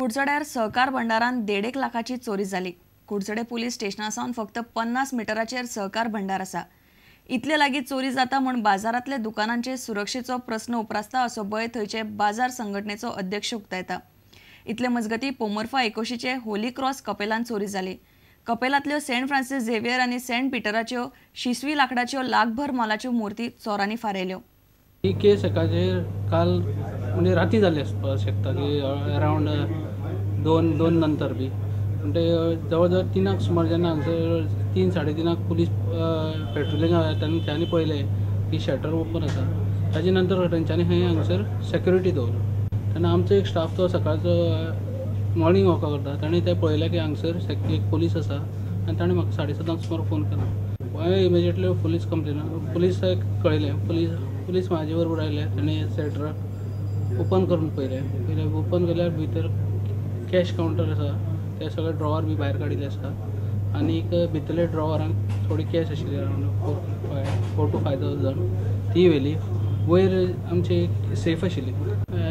कुडचड्यार सहकार भंडारान 1.5 लाखाची चोरी जाली। कुडचडे पुलीस स्टेशनासावन फक्त 50 मिटराचेर सहकार भंडार आसा। इतले लागीं चोरी जाता म्हूण बाजारांतले दुकानांचे सुरक्षेचो प्रस्न उपरासता असो भंय थंयचे बाजार संघटनेचो अध्यक्ष उक्तायता। इतले मजगती पोमर्फा एकोशीचे होली क्रॉस कपेलांत चोरी जाली। कपेलांतल्यो सेंट फ्रांसिस झेवियर आनी सेंट पिटराच्यो 26 लाकडाच्यो लाखभर मोलाच्यो मूर्ती चोरांनी फारेल्यो। ही केस काल म्हणजे राती जाली आसपाक शकता की अरावंड दोन नंतर बी म्हणजे जवळ जवळ 3 सुमार जेन्ना हांगसर 3-3:30 पुलीस पेट्रोलिंग तेंच्यांनी पळयले की शटर ओपन आसा। ताजे नंतर तेंच्यांनी हांगसर सेक्युरिटी दवरलो। तेन्ना आमचो एक स्टाफ तो सकाळचो मॉर्निंग वॉका करता, ताणें तें पळयलें की हांगसर एक पुलीस आसा आनी ताणें म्हाका 7:30 सुमार फोन केलो। हांवें इमिजिएटली पुलीस कंप्लेन पुलिसाक कळयलें। पुलीस म्हाजे बरोबर आयले। ताणें शटर ओपन करून पळयलें। ओपन केल्यार भितर कॅश कावंटर आसा, ते सगळे ड्रॉवर बी भायर काडिल्ले आसा आनी भितरल्या ड्रॉवरांक थोडी कॅश आशिल्ली अरावंड 4 to 5,000 ती व्हेली। वयर आमची सेफ आशिल्ली।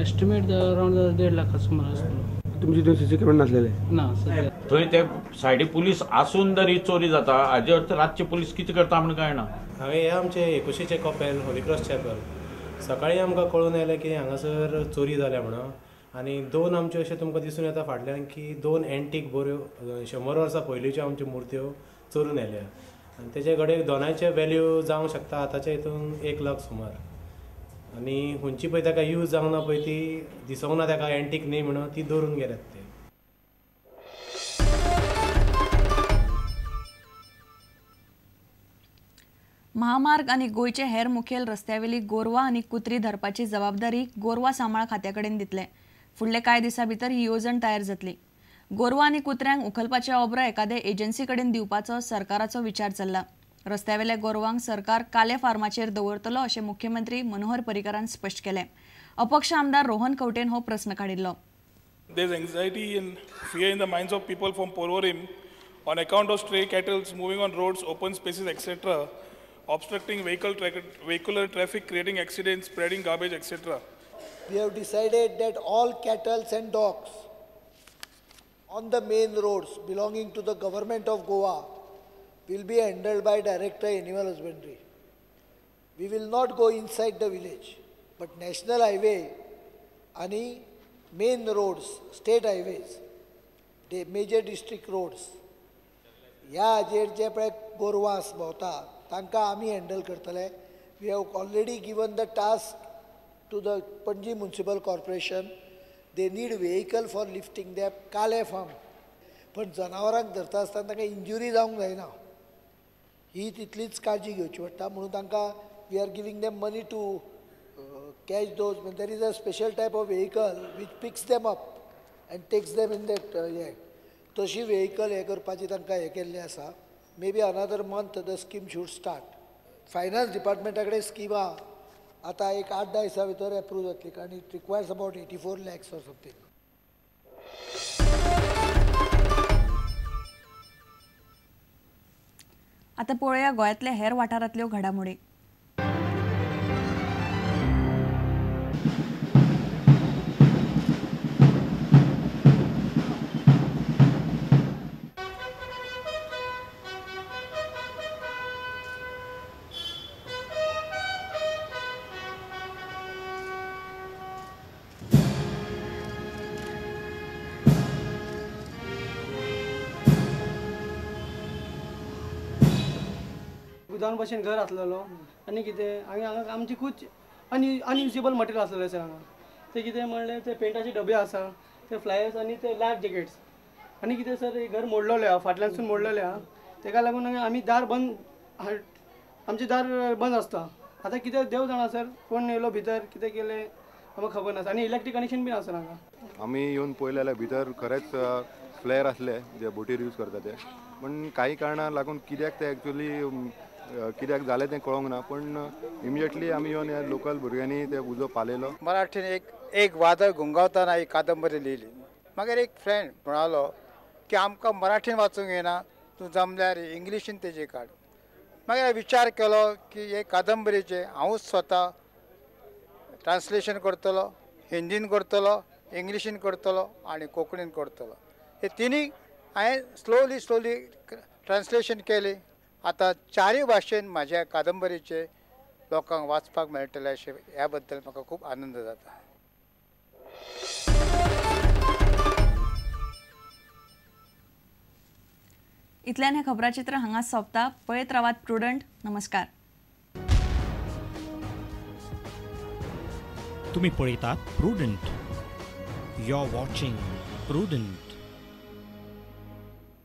एस्टिमेट अरावंड 1.5 लाख सुमार आसतलो। तुमची थंय सीसी कॅमेरा नासलेले ना सध्या थंय ते सायडी पुलीस आसून जर ही चोरी जाता हाजे अर्थ रातची पुलीस कितें करता म्हणून कळना। हांवें हे आमचे एकोशीचे कपेल होली क्रॉस चॅपल सकाळीं आमकां कळून आयलें की हांगासर चोरी जाल्या म्हणून आनी 2 आमच्यो अशें तुमकां दिसून येता फाटल्यान की 2 एंटीक बऱ्यो 100 वर्सां पयलींच्यो आमच्यो मुर्त्यो चोरून आयल्या आनी तेजे घडये दोनांचे व्हॅल्यू जावंक शकता आतांच्या हितून 1 लाख सुमार आनी खंयची पळय ताका यूज जावंक ना पळय ती दिसूंक ना ताका एंटीक न्ही म्हणून ती दवरून गेल्यात ते। महामार्ग आनी गोंयचे हेर मुखेल रस्त्यावेली गोरवां आनी कुत्री धरपाची जबाबदारी गोरवां सांबाळ खात्याकडेन दितले। फुडले कांय दिसां भितर ही येवजण तयार जातली। गोरवां आनी कुत्र्यांक उखलपाचे ऑब्र एखादे एजन्सी कडेन दिवपाचो सरकाराचो विचार चल्ला। रस्त्यावेल्या गोरवांक सरकार काले फार्माचेर दवरतलो अशें मुख्यमंत्री मनोहर पर्रीकारान स्पश्ट केलें। अपक्ष आमदार रोहन खंवटेन हो प्रस्न काडिल्लो। There is anxiety and fear in the minds of people from Porvorim on account of stray cattle moving on roads, open spaces, etc., obstructing vehicular traffic, creating accidents, spreading garbage, etc. We have decided that all cattle and dogs on the main roads belonging to the government of Goa will be handled by Director Animal Husbandry. We will not go inside the village, but national highway and main roads, state highways, the major district roads, ह्या हाजेर जे पळय गोरवांस भोंवता तांकां आमी handle करतले। We have already given the task to the Panaji municipal corporation. They need vehicle for lifting them काले farm. पण जनावरांक धरता आसतना तांकां इंजुरी जावंक जायना ही तितलीच काळजी घेवची पडटा म्हणून तांकां we are giving them money to catch those. There is a special type of vehicle which picks them up and takes them in that हे तशी व्हेकल हे करपाची तांकां हे केल्लें आसा। May be another month the scheme should start. Finance डिपार्टमेंटा कडेन स्किमा आतां एक 8-10 दिसां भितर एप्रूव जातली कारण it requires about 84 lakhs or something. आता पळोवया गोंयांतल्या हेर वाठारांतल्यो घडामोडी। गोदाम भशेन घर आसलेलो आनी कितें हांगा आमची खूब अनयुजेबल मटेरियल आसलेलें सर हांगा ते कितें म्हणलें ते पेंटाचे डबे आसा ते फ्लायर्स आनी ते लायफ जॅकेट्स आनी कितें सर हे घर मोडलेलें आहा फाटल्यानसून मोडलेलें आहा तेका लागून आमी दार बंद आमचे दार बंद आसता। आतां कितें देव जाणा सर कोण येयलो भितर कितें केलें आमकां खबर ना आनी इलेक्ट्रीक कनेक्शन बीन आसा हांगा। आमी येवन पळयलें जाल्यार भितर खरेंच फ्लेअर आसले जे बोटीर यूज करता ते पण काही कारणां लागून कित्याक ते एक्चुअली कित्याक जालें तें कळोंक ना पण इमिजिएटली आमी येवन ह्या लोकल भुरग्यांनी ते उजो पालयलो। मराठीन एक वादळ घुंगावतना ही कादंबरी लिहिली। मागीर एक फ्रेंड म्हणालो की आमकां मराठीन वाचूंक येना तूं जमल्यार इंग्लिशीन तेजी काड। मागीर विचार केलो की हे कादंबरीचे हांवूच स्वता ट्रान्सलेशन करतलो, हिंदीन करतलो, इंग्लिशीन करतलो आणि कोंकणीन करतलो. हे तिनी हांवें स्लोली ट्रान्सलेशन केली. आतां 4 भाशेन म्हाज्या कादंबरीचे लोकांक वाचपाक मेळटले अशें ह्या बद्दल म्हाका खूब आनंद जाता. इतल्यान हें खबराचित्र हांगाच सोंपता. पळयत रावात प्रुडंट. नमस्कार. तुम्ही पळयतात Prudent. You are watching prudent.